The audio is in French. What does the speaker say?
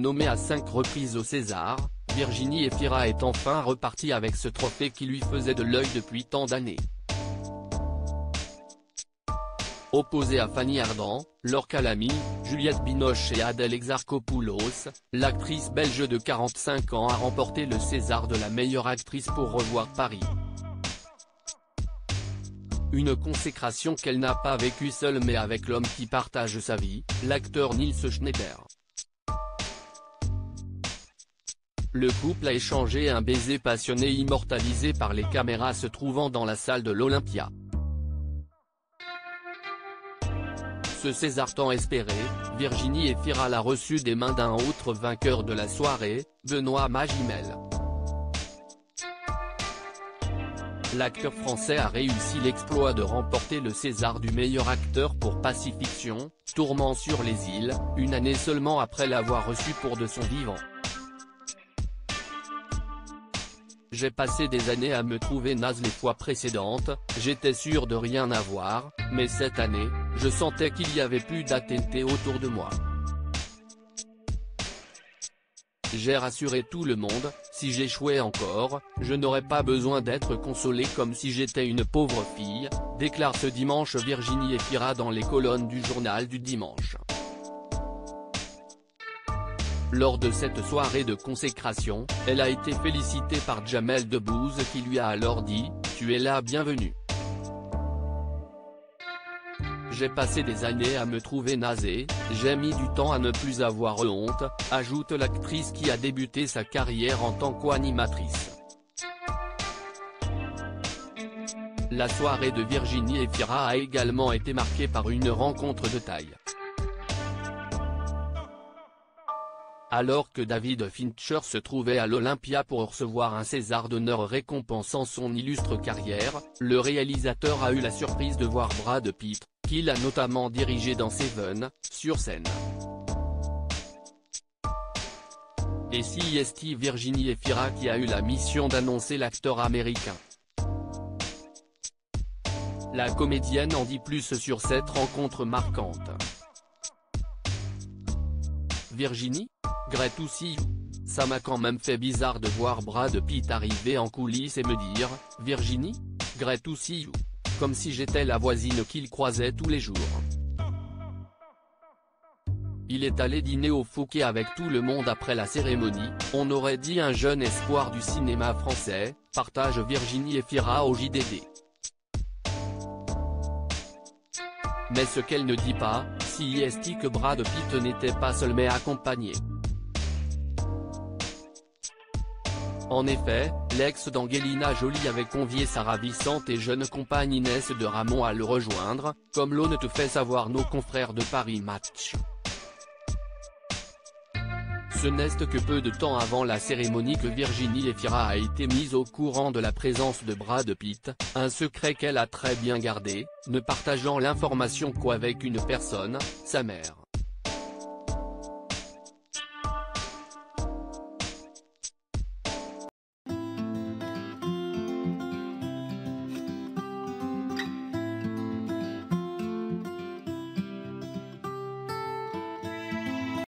Nommée à 5 reprises au César, Virginie Efira est enfin repartie avec ce trophée qui lui faisait de l'œil depuis tant d'années. Opposée à Fanny Ardant, Laure Calamy, Juliette Binoche et Adèle Exarchopoulos, l'actrice belge de 45 ans a remporté le César de la meilleure actrice pour Revoir Paris. Une consécration qu'elle n'a pas vécue seule mais avec l'homme qui partage sa vie, l'acteur Nils Schneider. Le couple a échangé un baiser passionné immortalisé par les caméras se trouvant dans la salle de l'Olympia. Ce César tant espéré, Virginie Efira l'a reçu des mains d'un autre vainqueur de la soirée, Benoît Magimel. L'acteur français a réussi l'exploit de remporter le César du meilleur acteur pour Pacifiction, Tourment sur les îles, une année seulement après l'avoir reçu pour De son vivant. J'ai passé des années à me trouver naze les fois précédentes, j'étais sûr de rien avoir, mais cette année, je sentais qu'il y avait plus d'attente autour de moi. J'ai rassuré tout le monde, si j'échouais encore, je n'aurais pas besoin d'être consolée comme si j'étais une pauvre fille, déclare ce dimanche Virginie Efira dans les colonnes du journal du dimanche. Lors de cette soirée de consécration, elle a été félicitée par Jamel Debbouze qui lui a alors dit « Tu es la bienvenue. J'ai passé des années à me trouver nasée, j'ai mis du temps à ne plus avoir honte », ajoute l'actrice qui a débuté sa carrière en tant qu'animatrice. La soirée de Virginie Efira a également été marquée par une rencontre de taille. Alors que David Fincher se trouvait à l'Olympia pour recevoir un César d'honneur récompensant son illustre carrière, le réalisateur a eu la surprise de voir Brad Pitt, qu'il a notamment dirigé dans Seven, sur scène. Et c'est Virginie Efira qui a eu la mission d'annoncer l'acteur américain. La comédienne en dit plus sur cette rencontre marquante. Virginie? Great to see you. Ça m'a quand même fait bizarre de voir Brad Pitt arriver en coulisses et me dire « Virginie? Great to see you », comme si j'étais la voisine qu'il croisait tous les jours. Il est allé dîner au Fouquet avec tout le monde après la cérémonie, on aurait dit un jeune espoir du cinéma français, partage Virginie Efira au JDD. Mais ce qu'elle ne dit pas, c'est que Brad Pitt n'était pas seul mais accompagné. En effet, l'ex d'Angelina Jolie avait convié sa ravissante et jeune compagne Inès de Ramon à le rejoindre, comme l'on te fait savoir nos confrères de Paris Match. Ce n'est que peu de temps avant la cérémonie que Virginie Efira a été mise au courant de la présence de Brad Pitt, un secret qu'elle a très bien gardé, ne partageant l'information qu'avec une personne, sa mère.